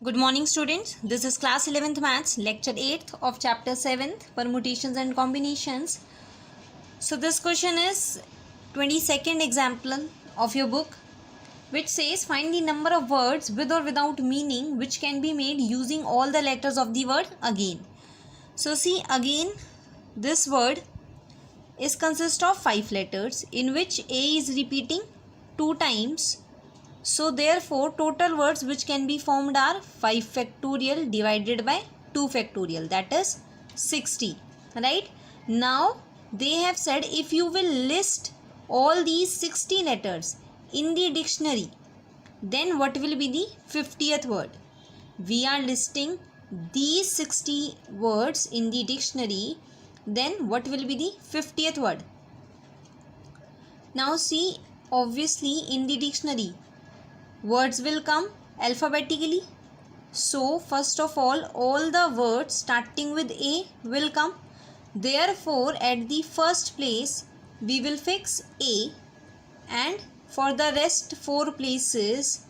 Good morning students. This is class 11th maths lecture 8th of chapter 7th permutations and combinations. So this question is 22nd example of your book, which says find the number of words with or without meaning which can be made using all the letters of the word again. So see, again this word is consist of 5 letters in which A is repeating 2 times. So therefore total words which can be formed are 5 factorial divided by 2 factorial, that is 60, right? Now they have said if you will list all these 60 letters in the dictionary, then what will be the 50th word? We are listing these 60 words in the dictionary, then what will be the 50th word? Now see, obviously in the dictionary words will come alphabetically. So first of all the words starting with A will come. Therefore at the first place we will fix A, and for the rest 4 places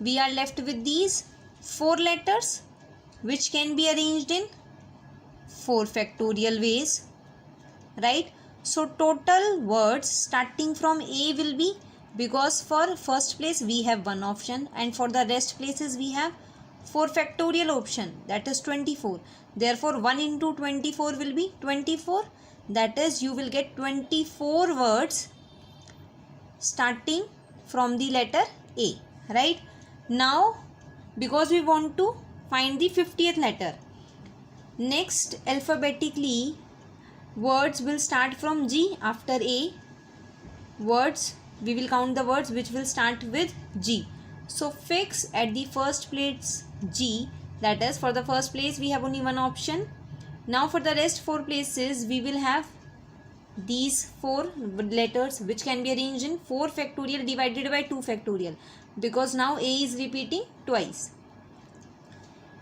we are left with these 4 letters which can be arranged in 4 factorial ways, right? So total words starting from A will be, because for first place we have one option and for the rest places we have 4 factorial option, that is 24. Therefore 1 into 24 will be 24, that is you will get 24 words starting from the letter A, right? Now because we want to find the 50th letter, next alphabetically words will start from G after A. Words, we will count the words which will start with G. So fix at the first place G, that is for the first place we have only one option. Now for the rest 4 places we will have these 4 letters which can be arranged in 4 factorial divided by 2 factorial, because now A is repeating twice.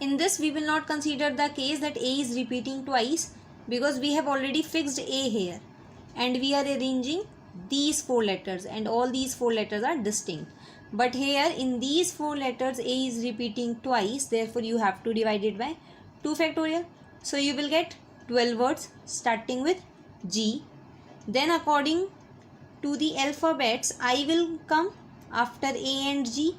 In this we will not consider the case that A is repeating twice, because we have already fixed A here and we are arranging these 4 letters and all these 4 letters are distinct. But here in these 4 letters A is repeating twice, therefore you have to divide it by 2 factorial. So you will get 12 words starting with G. Then according to the alphabets, I will come after A and G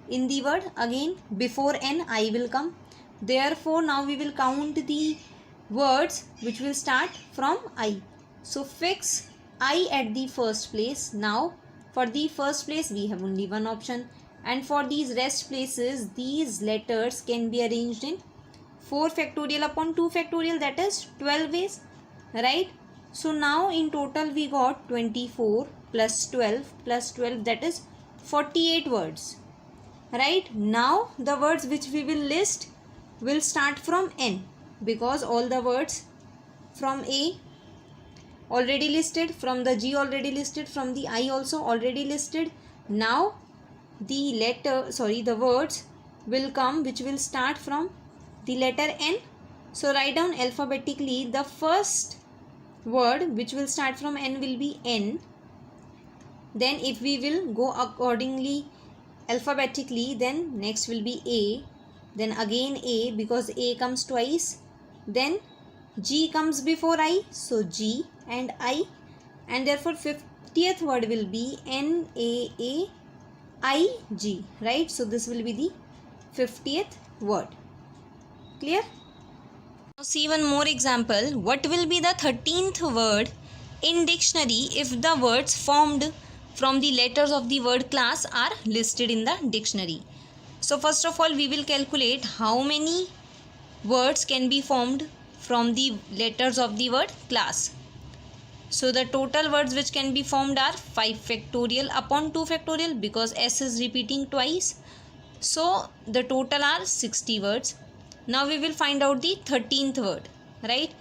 in the word. Again before N I will come. Therefore now we will count the words which will start from I. So fix I at the first place. Now for the first place we have only one option, and for these rest places these letters can be arranged in 4 factorial upon 2 factorial, that is 12 ways, right? So now in total we got 24 plus 12 plus 12, that is 48 words, right? Now the words which we will list will start from N, because all the words from A already listed, from the G already listed, from the I also already listed. Now the words will come which will start from the letter N. So write down alphabetically the first word which will start from N will be N. Then if we will go accordingly alphabetically, then next will be A, then again A because A comes twice, then G comes before I, so G and I, and therefore 50th word will be NAAIG, right? So this will be the 50th word. Clear? Now see one more example. What will be the 13th word in dictionary if the words formed from the letters of the word class are listed in the dictionary? So first of all we will calculate how many words can be formed from the letters of the word class. So the total words which can be formed are 5 factorial upon 2 factorial, because S is repeating twice. So the total are 60 words. Now we will find out the 13th word, right?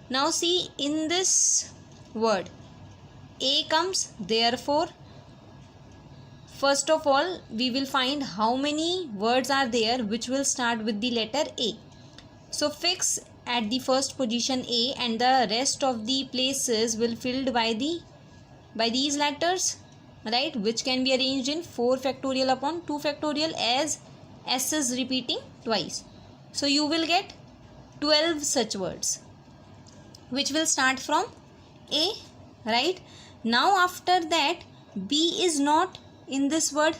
Now see, in this word A comes, therefore first of all we will find how many words are there which will start with the letter A. So fix at the first position A, and the rest of the places will filled by these letters, right, which can be arranged in 4 factorial upon 2 factorial, as S is repeating twice. So you will get 12 such words which will start from A, right? Now after that, B is not in this word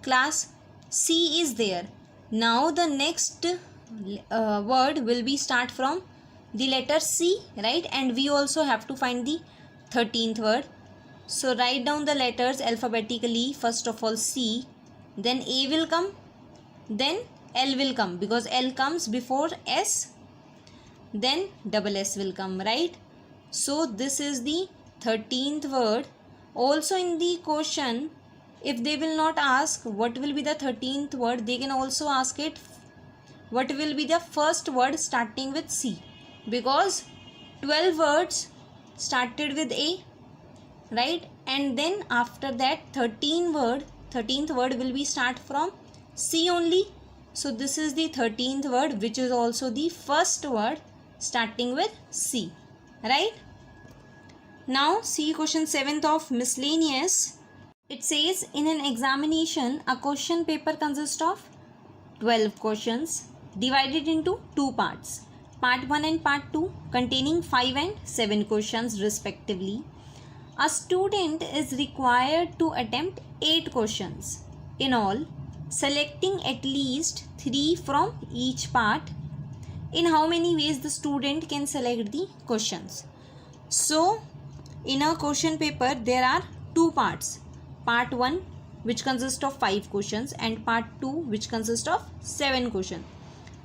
class, C is there. Now the next word will be start from the letter C, right? And we also have to find the 13th word. So write down the letters alphabetically. First of all C, then A will come, then L will come because L comes before S, then double S will come, right? So this is the 13th word. Also in the question, if they will not ask what will be the 13th word, they can also ask it what will be the first word starting with C, because 12 words started with A, right? And then after that 13th word will be start from C only. So this is the 13th word, which is also the first word starting with C, right? Now see question 7th of miscellaneous. It says, in an examination, a question paper consists of 12 questions divided into two parts, part 1 and part 2, containing 5 and 7 questions respectively. A student is required to attempt 8 questions in all, selecting at least 3 from each part. In how many ways the student can select the questions? So in a question paper there are two parts, part 1 which consists of 5 questions and part 2 which consists of 7 questions.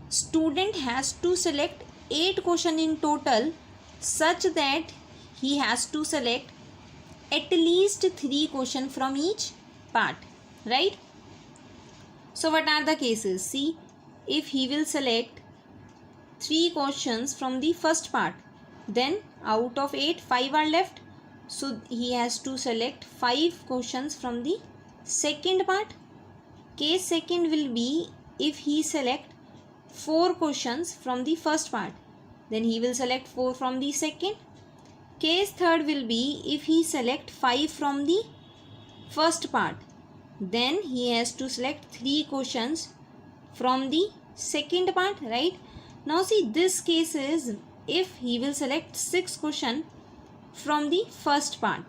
Student has to select 8 questions in total, such that he has to select at least 3 questions from each part, right? So what are the cases? See, if he will select 3 questions from the first part, then out of 8, 5 are left. So he has to select 5 questions from the second part. Case second will be if he select 4 questions from the first part, then he will select 4 from the second. Case third will be if he select 5 from the first part, then he has to select 3 questions from the second part, right? Now see, this case is if he will select 6 questions from the first part,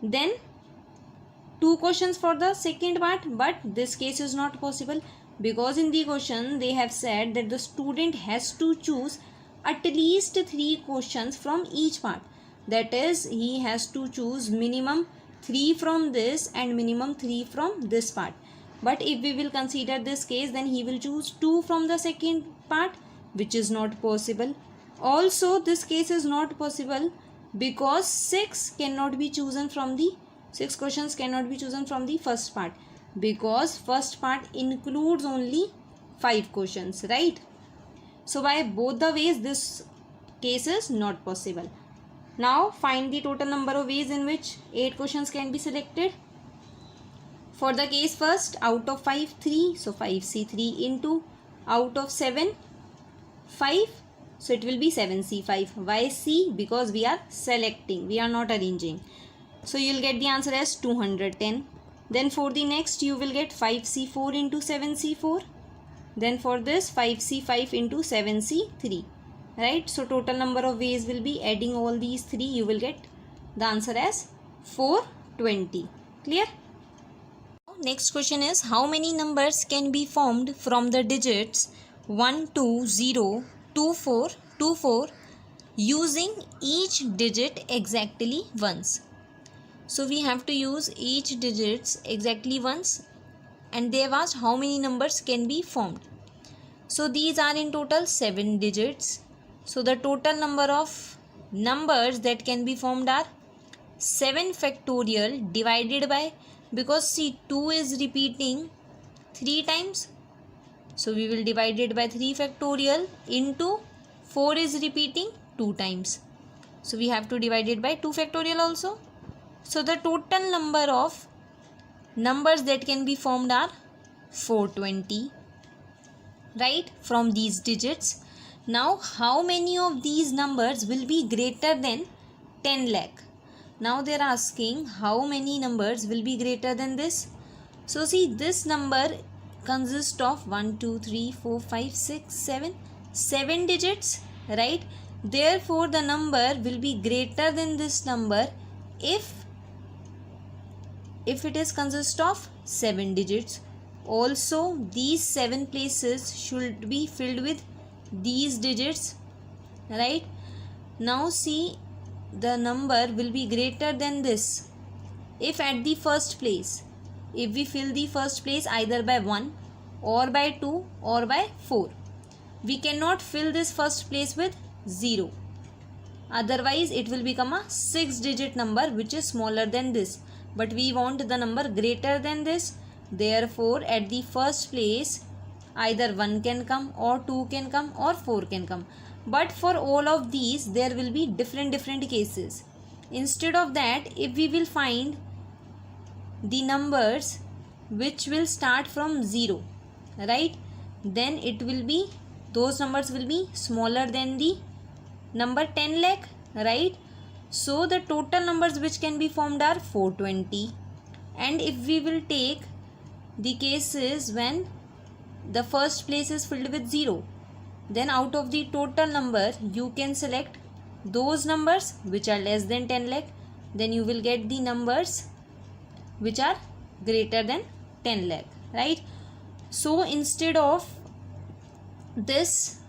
then 2 questions for the second part, but this case is not possible because in the question they have said that the student has to choose at least 3 questions from each part. That is, he has to choose minimum 3 from this and minimum 3 from this part. But if we will consider this case, then he will choose 2 from the second part, which is not possible. Also this case is not possible because 6 questions cannot be chosen from the first part, because first part includes only 5 questions, right? So by both the ways this case is not possible. Now find the total number of ways in which 8 questions can be selected. For the case first, out of 5, 3, so 5C3 into out of 7, 5, so it will be 7C5. Why C? Because we are selecting, we are not arranging. So you will get the answer as 210. Then for the next you will get 5C4 into 7C4. Then for this 5C5 into 7C3. Right? So total number of ways will be, adding all these 3, you will get the answer as 420. Clear? Next question is, how many numbers can be formed from the digits 1, 2, 0, 2, 4, 2, 4 using each digit exactly once? So we have to use each digits exactly once, and they have asked how many numbers can be formed. So these are in total 7 digits. So the total number of numbers that can be formed are 7 factorial divided by, because see 2 is repeating 3 times, so we will divide it by 3 factorial into 4 is repeating 2 times, so we have to divide it by 2 factorial also. So the total number of numbers that can be formed are 420, right, from these digits. Now how many of these numbers will be greater than 10 lakh? Now they are asking how many numbers will be greater than this. So see, this number consist of 1 2 3 4 5 6 7 digits, right? Therefore the number will be greater than this number if it is consist of 7 digits. Also these 7 places should be filled with these digits, right? Now see, the number will be greater than this if at the first place, if we fill the first place either by 1 or by 2 or by 4. We cannot fill this first place with 0, otherwise it will become a 6 digit number which is smaller than this, but we want the number greater than this. Therefore at the first place either 1 can come or 2 can come or 4 can come, but for all of these there will be different cases. Instead of that, if we will find the numbers which will start from 0, right, then it will be, those numbers will be smaller than the number 10 lakh, right? So the total numbers which can be formed are 420. And if we will take the cases when the first place is filled with 0, then out of the total number you can select those numbers which are less than 10 lakh, then you will get the numbers which are greater than 10 lakh, right? So instead of this,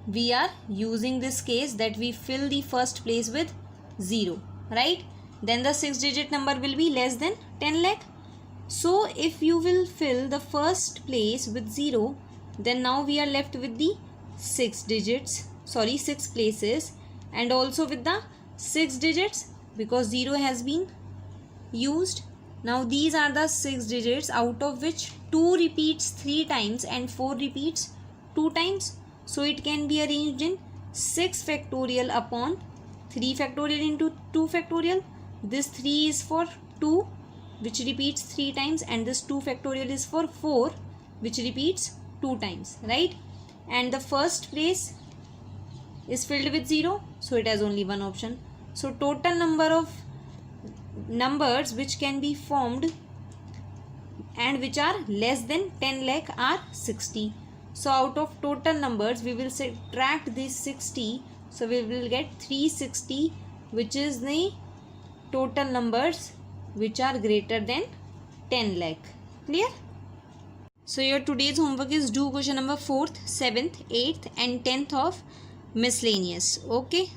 we are using this case that we fill the first place with 0, right? Then the 6 digit number will be less than 10 lakh. So if you will fill the first place with 0, then now we are left with the 6 places, and also with the 6 digits because 0 has been used. Now these are the 6 digits out of which 2 repeats 3 times and 4 repeats 2 times. So it can be arranged in 6 factorial upon 3 factorial into 2 factorial. This 3 is for 2 which repeats 3 times, and this 2 factorial is for 4 which repeats 2 times, right? And the first place is filled with 0, so it has only one option. So total number of numbers which can be formed and which are less than 10 lakh are 60. So out of total numbers we will subtract this 60, so we will get 360, which is the total numbers which are greater than 10 lakh. Clear? So your today's homework is do question number 4th, 7th, 8th and 10th of miscellaneous. Okay.